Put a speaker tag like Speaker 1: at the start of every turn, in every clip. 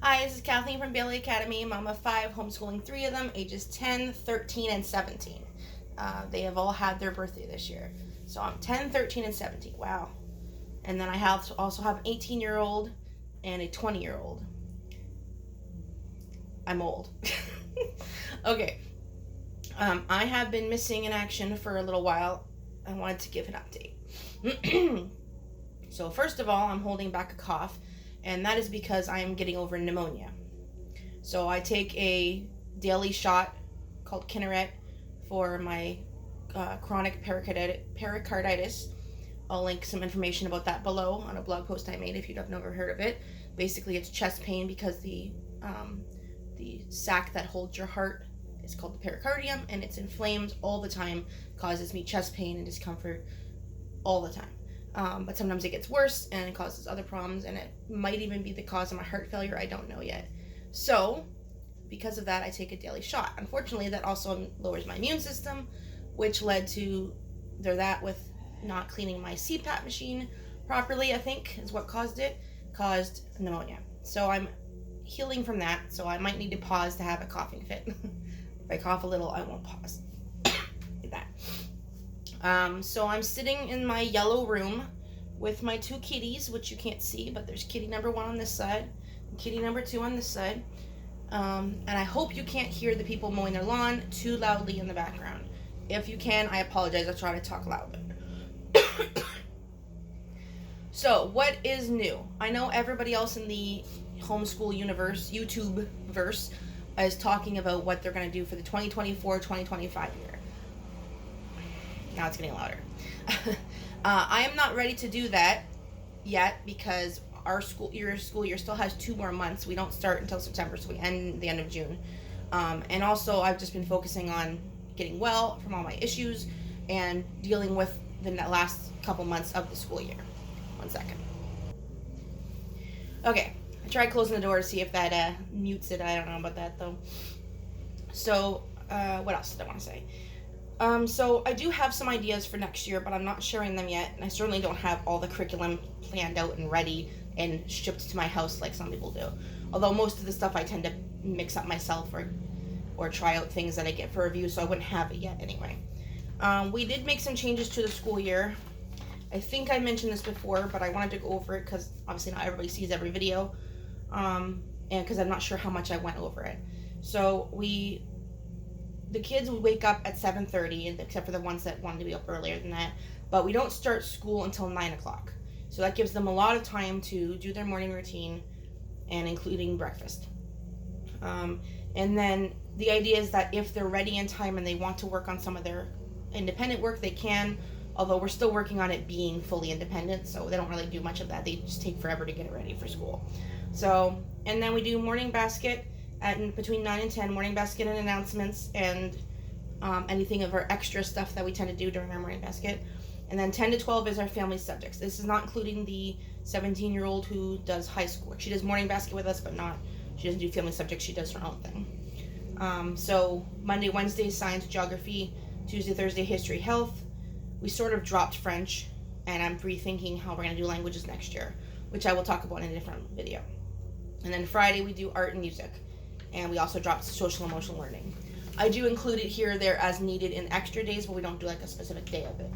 Speaker 1: Hi, this is Kathleen from Bailey Academy, mom of 5, homeschooling 3 of them, ages 10, 13, and 17. They have all had their birthday this year. So I'm 10, 13, and 17. Wow. And then I also have an 18-year-old and a 20-year-old. I'm old. Okay. I have been missing in action for a little while. I wanted to give an update. So first of all, I'm holding back a cough, and that is because I am getting over pneumonia. So I take a daily shot called Kineret for my chronic pericarditis. I'll link some information about that below on a blog post I made if you've never heard of it. Basically, it's chest pain because the sac that holds your heart is called the pericardium, and it's inflamed all the time, causes me chest pain and discomfort all the time. But sometimes it gets worse and it causes other problems, and it might even be the cause of my heart failure. I don't know yet. So because of that, I take a daily shot. Unfortunately, that also lowers my immune system, which led to that with not cleaning my CPAP machine properly, I think is what caused pneumonia. So I'm healing from that, so I might need to pause to have a coughing fit. If I cough a little, I won't pause. Like that. So I'm sitting in my yellow room with my 2 kitties, which you can't see, but there's kitty number 1 on this side and kitty number 2 on this side. And I hope you can't hear the people mowing their lawn too loudly in the background. If you can, I apologize. I'll try to talk loudly. So, what is new? I know everybody else in the homeschool universe, YouTube verse, is talking about what they're going to do for the 2024-2025 year. Now it's getting louder. I am not ready to do that yet because our school year still has 2 more months. We don't start until September, so we end the end of June. And also, I've just been focusing on getting well from all my issues and dealing with the last couple months of the school year. 1 second. Okay, I tried closing the door to see if that mutes it. I don't know about that though. So, what else did I want to say? So I do have some ideas for next year, but I'm not sharing them yet, and I certainly don't have all the curriculum planned out and ready and shipped to my house like some people do. Although most of the stuff I tend to mix up myself or try out things that I get for review, so I wouldn't have it yet anyway. We did make some changes to the school year. I think I mentioned this before, but I wanted to go over it because obviously not everybody sees every video, and because I'm not sure how much I went over it. So the kids would wake up at 7:30, except for the ones that wanted to be up earlier than that. But we don't start school until 9 o'clock. So that gives them a lot of time to do their morning routine, and including breakfast. And then the idea is that if they're ready in time and they want to work on some of their independent work, they can. Although we're still working on it being fully independent, so they don't really do much of that. They just take forever to get it ready for school. So, and then we do morning basket between 9 and 10, morning basket and announcements, and anything of our extra stuff that we tend to do during our morning basket. And then 10 to 12 is our family subjects. This is not including the 17-year-old who does high school. She does morning basket with us, but she doesn't do family subjects. She does her own thing. So Monday, Wednesday, science, geography. Tuesday, Thursday, history, health. We sort of dropped French, and I'm rethinking how we're going to do languages next year, which I will talk about in a different video. And then Friday, we do art and music. And we also dropped social emotional learning. I do include it here or there as needed in extra days, but we don't do like a specific day of it.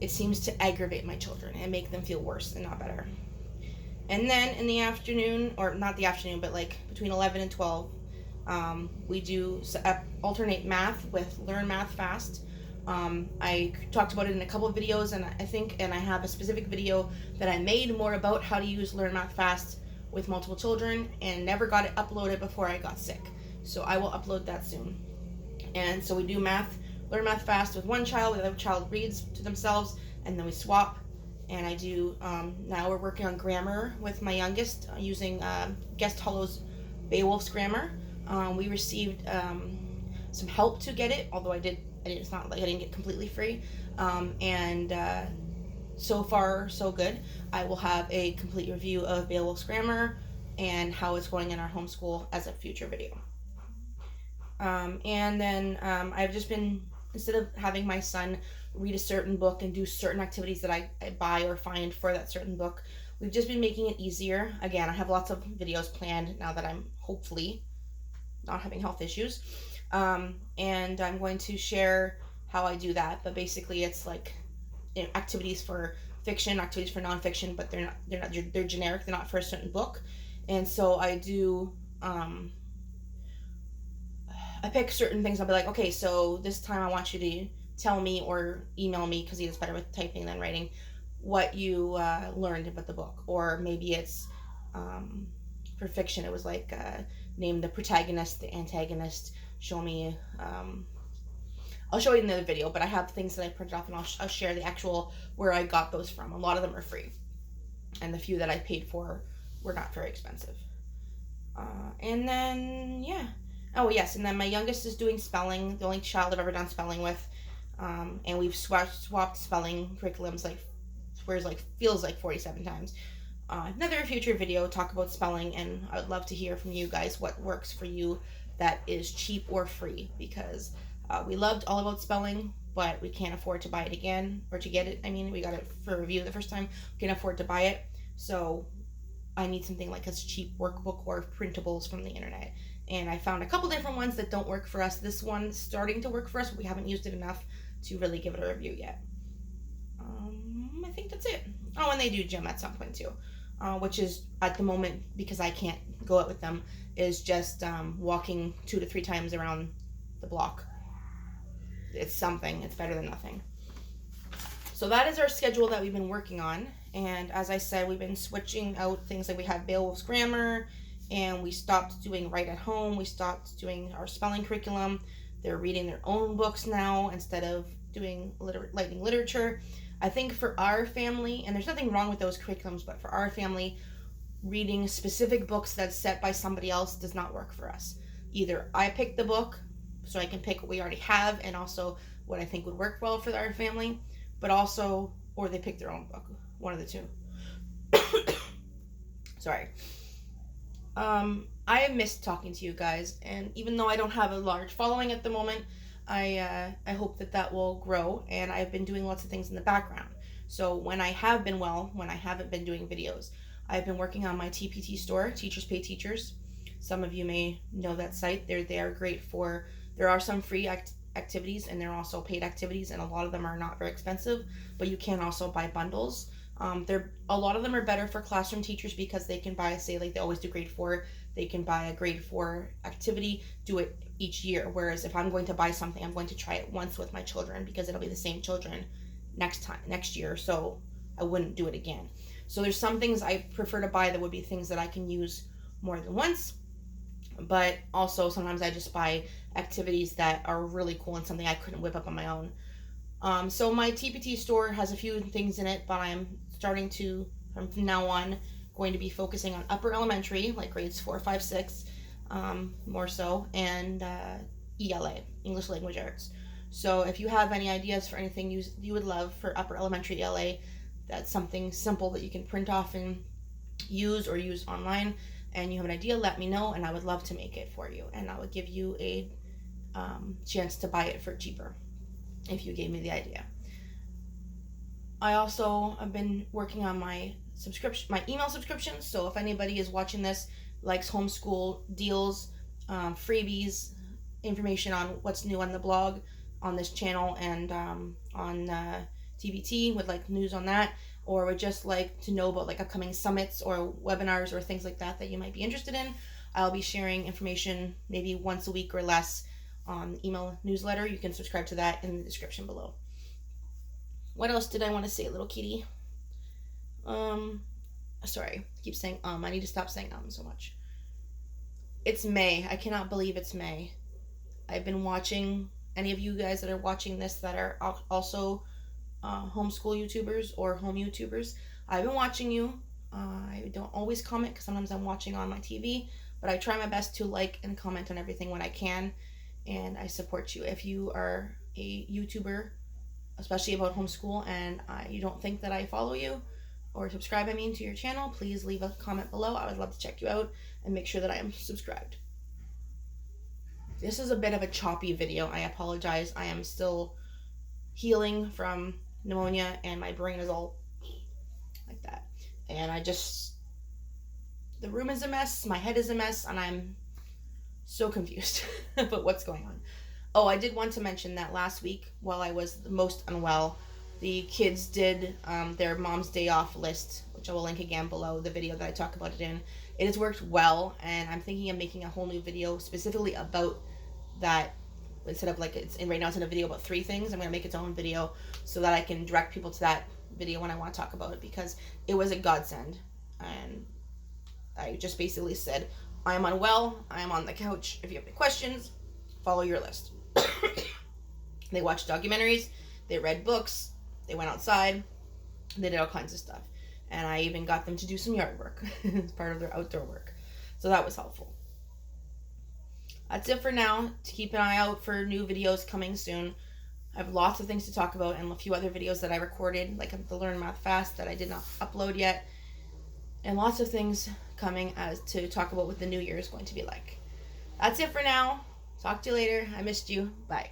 Speaker 1: It seems to aggravate my children and make them feel worse and not better. And then in the afternoon, or not the afternoon, but like between 11 and 12, we do alternate math with Learn Math Fast. I talked about it in a couple of videos, and I have a specific video that I made more about how to use Learn Math Fast with multiple children, and never got it uploaded before I got sick. So I will upload that soon. And so we do Learn Math Fast with one child, the other child reads to themselves, and then we swap. And I do, now we're working on grammar with my youngest using Guest Hollow's Beowulf's grammar. We received some help to get it, although it's not like I didn't get completely free. So far, so good. I will have a complete review of Beowulf's grammar and how it's going in our homeschool as a future video. And then I've just been, instead of having my son read a certain book and do certain activities that I buy or find for that certain book, We've just been making it easier. Again, I have lots of videos planned now that I'm hopefully not having health issues. And I'm going to share how I do that. But basically, it's like, you know, activities for fiction, activities for nonfiction, but they're generic. They're not for a certain book. And so I do. I pick certain things. I'll be like, okay, so this time I want you to tell me or email me, because he's better with typing than writing, what you learned about the book. Or maybe it's for fiction, it was like name the protagonist, the antagonist, show me. I'll show you in the video, but I have things that I printed off, and I'll share the actual where I got those from. A lot of them are free, and the few that I paid for were not very expensive. And then, yeah. Oh, yes, and then my youngest is doing spelling, the only child I've ever done spelling with. And we've swapped spelling curriculums, like, feels like 47 times. Another future video, talk about spelling, and I would love to hear from you guys what works for you that is cheap or free, because we loved All About Spelling, but we can't afford to buy it again, or to get it. I mean, we got it for review the first time. We can't afford to buy it, so I need something like a cheap workbook or printables from the internet. And I found a couple different ones that don't work for us. This one's starting to work for us, but we haven't used it enough to really give it a review yet. I think that's it. Oh, and they do gym at some point too, which is at the moment, because I can't go out with them, is just walking 2 to 3 times around the block. It's something. It's better than nothing. So that is our schedule that we've been working on. And as I said, we've been switching out things, like we had Beowulf's Grammar, and we stopped doing Write at Home. We stopped doing our spelling curriculum. They're reading their own books now instead of doing lightning literature. I think for our family, and there's nothing wrong with those curriculums, but for our family, reading specific books that's set by somebody else does not work for us. Either I pick the book, so I can pick what we already have, and also what I think would work well for our family, but also, or they pick their own book. One of the two. Sorry. I have missed talking to you guys, and even though I don't have a large following at the moment, I hope that will grow, and I've been doing lots of things in the background. So when I have been well, when I haven't been doing videos, I've been working on my TPT store, Teachers Pay Teachers. Some of you may know that site. They are great for, there are some free activities, and there are also paid activities, and a lot of them are not very expensive, but you can also buy bundles. A lot of them are better for classroom teachers, because they can buy, say, like they always do grade 4, they can buy a grade 4 activity, do it each year. Whereas if I'm going to buy something, I'm going to try it once with my children, because it'll be the same children next year, so I wouldn't do it again. So there's some things I prefer to buy that would be things that I can use more than once, but also sometimes I just buy activities that are really cool and something I couldn't whip up on my own. So my TPT store has a few things in it, but I'm starting to, from now on, going to be focusing on upper elementary, like grades 4, 5, 6, more so, and ELA, English Language Arts. So if you have any ideas for anything you would love for upper elementary ELA, that's something simple that you can print off and use, or use online, and you have an idea, let me know, and I would love to make it for you, and I would give you a chance to buy it for cheaper if you gave me the idea. I also have been working on my email subscriptions. So if anybody is watching this, likes homeschool deals, freebies, information on what's new on the blog, on this channel, and on TBT, would like news on that, or would just like to know about like upcoming summits or webinars or things like that you might be interested in, I'll be sharing information maybe once a week or less on email newsletter. You can subscribe to that in the description below. What else did I want to say, little kitty? Sorry, I keep saying I need to stop saying so much. It's May. I cannot believe it's May. I've been watching, any of you guys that are watching this that are also homeschool YouTubers or home YouTubers, I've been watching you. I don't always comment, because sometimes I'm watching on my TV, but I try my best to like and comment on everything when I can, and I support you. If you are a YouTuber, especially about homeschool, and you don't think that I follow you or subscribe, to your channel, please leave a comment below. I would love to check you out and make sure that I am subscribed. This is a bit of a choppy video. I apologize. I am still healing from pneumonia, and my brain is all like that. And the room is a mess, my head is a mess, and I'm so confused about what's going on. Oh, I did want to mention that last week, while I was the most unwell, the kids did their mom's day off list, which I will link again below the video that I talk about it in. It has worked well, and I'm thinking of making a whole new video specifically about that. Instead of right now it's in a video about 3 things, I'm going to make its own video so that I can direct people to that video when I want to talk about it, because it was a godsend. And I just basically said, I am unwell, I am on the couch. If you have any questions, follow your list. They watched documentaries, they read books, they went outside, they did all kinds of stuff. And I even got them to do some yard work as part of their outdoor work. So that was helpful. That's it for now. To keep an eye out for new videos coming soon. I have lots of things to talk about and a few other videos that I recorded, like the Learn Math Fast that I did not upload yet. And lots of things coming as to talk about what the new year is going to be like. That's it for now. Talk to you later. I missed you. Bye.